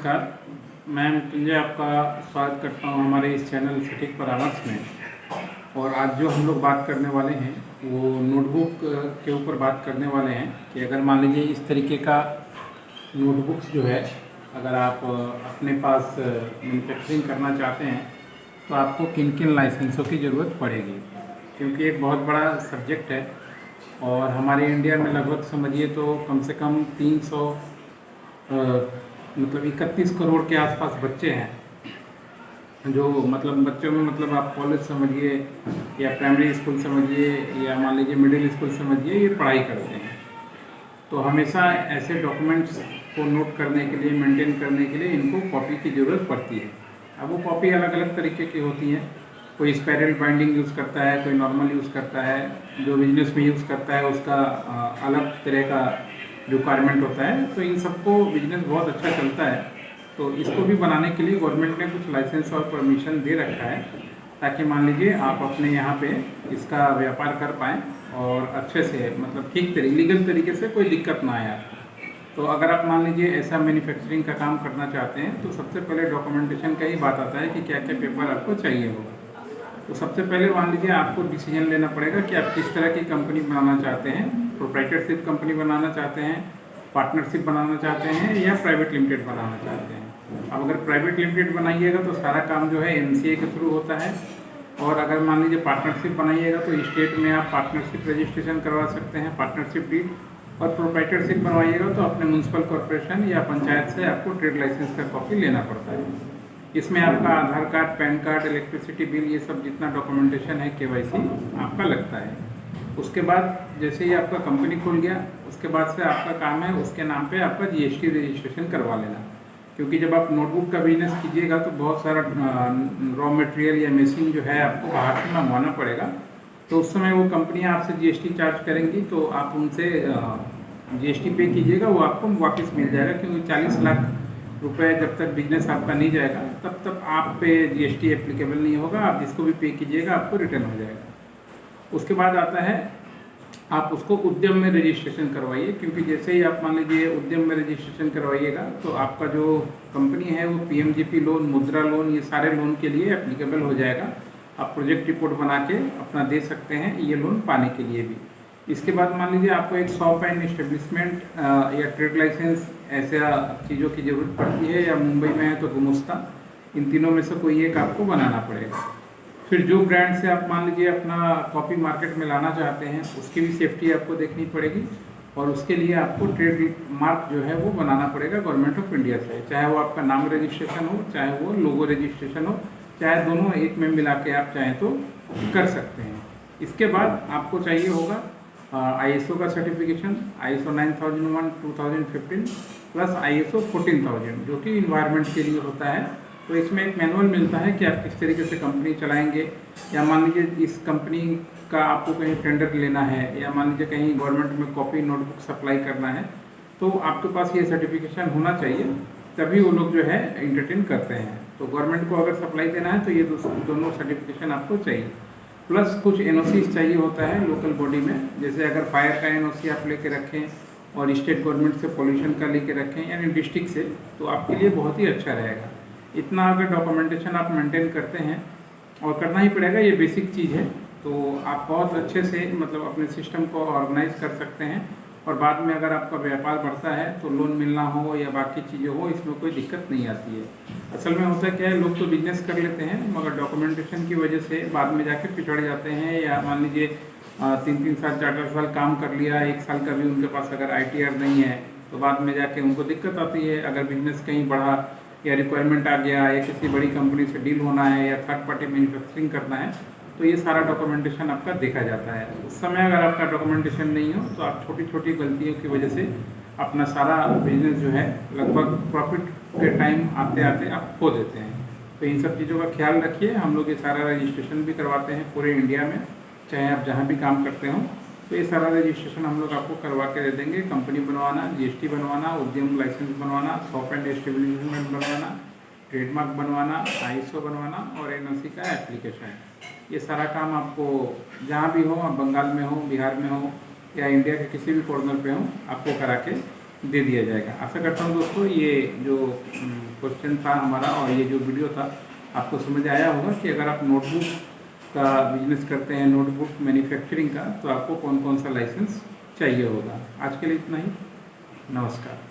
नमस्कार। मैं मृत्युंजय आपका स्वागत करता हूं हमारे इस चैनल सटीक परामर्श में। और आज जो हम लोग बात करने वाले हैं वो नोटबुक के ऊपर बात करने वाले हैं कि अगर मान लीजिए इस तरीके का नोटबुक्स जो है अगर आप अपने पास मैन्युफैक्चरिंग करना चाहते हैं तो आपको किन किन लाइसेंसों की ज़रूरत पड़ेगी, क्योंकि एक बहुत बड़ा सब्जेक्ट है। और हमारे इंडिया में लगभग समझिए तो कम से कम 300 मतलब 31 करोड़ के आसपास बच्चे हैं जो मतलब बच्चों में मतलब आप कॉलेज समझिए या प्राइमरी स्कूल समझिए या मान लीजिए मिडिल स्कूल समझिए, ये पढ़ाई करते हैं। तो हमेशा ऐसे डॉक्यूमेंट्स को नोट करने के लिए, मेंटेन करने के लिए इनको कॉपी की ज़रूरत पड़ती है। अब वो कॉपी अलग अलग तरीके की होती हैं। कोई स्पायरल बाइंडिंग यूज़ करता है, कोई नॉर्मल यूज़ करता है। जो बिजनेस में यूज़ करता है उसका अलग तरह का रिक्वायरमेंट होता है। तो इन सबको बिजनेस बहुत अच्छा चलता है। तो इसको भी बनाने के लिए गवर्नमेंट ने कुछ लाइसेंस और परमिशन दे रखा है ताकि मान लीजिए आप अपने यहाँ पे इसका व्यापार कर पाएँ और अच्छे से मतलब ठीक लीगल तरीके से कोई दिक्कत ना आए आपको। तो अगर आप मान लीजिए ऐसा मैन्युफैक्चरिंग का काम करना चाहते हैं तो सबसे पहले डॉक्यूमेंटेशन का ही बात आता है कि क्या क्या पेपर आपको चाहिए होगा। तो सबसे पहले मान लीजिए आपको डिसीजन लेना पड़ेगा कि आप किस तरह की कंपनी बनाना चाहते हैं। प्रोप्राइटरशिप कंपनी बनाना चाहते हैं, पार्टनरशिप बनाना चाहते हैं या प्राइवेट लिमिटेड बनाना चाहते हैं। अब अगर प्राइवेट लिमिटेड बनाइएगा तो सारा काम जो है एमसीए के थ्रू होता है। और अगर मान लीजिए पार्टनरशिप बनाइएगा तो स्टेट में आप पार्टनरशिप रजिस्ट्रेशन करवा सकते हैं, पार्टनरशिप डीड। और प्रोप्राइटरशिप बनवाइएगा तो अपने म्यूनसिपल कॉर्पोरेशन या पंचायत से आपको ट्रेड लाइसेंस का कॉपी लेना पड़ता है। इसमें आपका Aadhaar card, PAN card, electricity bill, ये सब जितना डॉक्यूमेंटेशन है केवाईसी आपका लगता है। उसके बाद जैसे ही आपका कंपनी खुल गया उसके बाद से आपका काम है उसके नाम पे आपका जीएसटी रजिस्ट्रेशन करवा लेना। क्योंकि जब आप नोटबुक का बिजनेस कीजिएगा तो बहुत सारा रॉ मटेरियल या मशीन जो है आपको बाहर से मंगवाना पड़ेगा। तो उस समय वो कंपनियाँ आपसे जीएसटी चार्ज करेंगी तो आप उनसे जीएसटी पे कीजिएगा, वो आपको वापस मिल जाएगा। क्योंकि 40 लाख रुपए जब तक बिजनेस आपका नहीं जाएगा तब तक आप पे जीएसटी एप्लीकेबल नहीं होगा। आप जिसको भी पे कीजिएगा आपको रिटर्न हो जाएगा। उसके बाद आता है आप उसको उद्यम में रजिस्ट्रेशन करवाइए, क्योंकि जैसे ही आप मान लीजिए उद्यम में रजिस्ट्रेशन करवाइएगा तो आपका जो कंपनी है वो पीएमजीपी लोन, मुद्रा लोन, ये सारे लोन के लिए एप्लीकेबल हो जाएगा। आप प्रोजेक्ट रिपोर्ट बना के अपना दे सकते हैं ये लोन पाने के लिए भी। इसके बाद मान लीजिए आपको एक शॉप एंड इस्टेब्लिशमेंट या ट्रेड लाइसेंस ऐसा चीज़ों की ज़रूरत पड़ती है, या मुंबई में है तो गुमुस्ता, इन तीनों में से कोई एक आपको बनाना पड़ेगा। फिर जो ब्रांड से आप मान लीजिए अपना कॉपी मार्केट में लाना चाहते हैं उसकी भी सेफ्टी आपको देखनी पड़ेगी। और उसके लिए आपको ट्रेड मार्क जो है वो बनाना पड़ेगा गवर्नमेंट ऑफ इंडिया से, चाहे वो आपका नाम रजिस्ट्रेशन हो, चाहे वो लोगो रजिस्ट्रेशन हो, चाहे दोनों एक में मिला के आप चाहें तो कर सकते हैं। इसके बाद आपको चाहिए होगा ISO का सर्टिफिकेशन, ISO 9001 2015 प्लस ISO 14000 जो कि इन्वायरमेंट के लिए होता है। तो इसमें एक मैनुअल मिलता है कि आप किस तरीके से कंपनी चलाएंगे, या मान लीजिए इस कंपनी का आपको कहीं टेंडर लेना है, या मान लीजिए कहीं गवर्नमेंट में कॉपी नोटबुक सप्लाई करना है, तो आपके पास ये सर्टिफिकेशन होना चाहिए, तभी वो लोग जो है एंटरटेन करते हैं। तो गवर्नमेंट को अगर सप्लाई देना है तो ये दोनों सर्टिफिकेशन आपको चाहिए। प्लस कुछ एनओसी चाहिए होता है लोकल बॉडी में, जैसे अगर फायर का एनओसी आप लेके रखें और स्टेट गवर्नमेंट से पोल्यूशन का लेके रखें यानी डिस्ट्रिक्ट से, तो आपके लिए बहुत ही अच्छा रहेगा। इतना अगर डॉक्यूमेंटेशन आप मेंटेन करते हैं, और करना ही पड़ेगा, ये बेसिक चीज़ है, तो आप बहुत अच्छे से मतलब अपने सिस्टम को ऑर्गेनाइज कर सकते हैं। और बाद में अगर आपका व्यापार बढ़ता है तो लोन मिलना हो या बाकी चीज़ें हो, इसमें कोई दिक्कत नहीं आती है। असल में होता क्या है, लोग तो बिजनेस कर लेते हैं मगर डॉक्यूमेंटेशन की वजह से बाद में जाके पिछड़ जाते हैं। या मान लीजिए 3-3 साल 4-4 साल काम कर लिया, 1 साल का भी उनके पास अगर ITR नहीं है तो बाद में जाके उनको दिक्कत आती है। अगर बिजनेस कहीं बढ़ा या रिक्वायरमेंट आ गया या किसी बड़ी कंपनी से डील होना है या थर्ड पार्टी मैन्युफैक्चरिंग करना है, तो ये सारा डॉक्यूमेंटेशन आपका देखा जाता है। उस समय अगर आपका डॉक्यूमेंटेशन नहीं हो तो आप छोटी छोटी गलतियों की वजह से अपना सारा बिजनेस जो है लगभग प्रॉफिट के टाइम आते आते आप खो देते हैं। तो इन सब चीज़ों का ख्याल रखिए। हम लोग ये सारा रजिस्ट्रेशन भी करवाते हैं पूरे इंडिया में, चाहे आप जहाँ भी काम करते हों। तो ये सारा रजिस्ट्रेशन हम लोग आपको करवा के दे देंगे। कंपनी बनवाना, GST बनवाना, उद्यम लाइसेंस बनवाना, शॉप एंड एस्टेब्लिशमेंट बनवाना, ट्रेडमार्क बनवाना, ISO बनवाना और NOC का एप्लीकेशन, ये सारा काम आपको जहाँ भी हो, आप बंगाल में हो, बिहार में हो या इंडिया के किसी भी कॉर्नर पे हो, आपको करा के दे दिया जाएगा। आशा करता हूँ दोस्तों ये जो क्वेश्चन था हमारा और ये जो वीडियो था आपको समझ आया होगा कि अगर आप नोटबुक का बिजनेस करते हैं, नोटबुक मैन्युफैक्चरिंग का, तो आपको कौन कौन सा लाइसेंस चाहिए होगा। आज के लिए इतना ही, नमस्कार।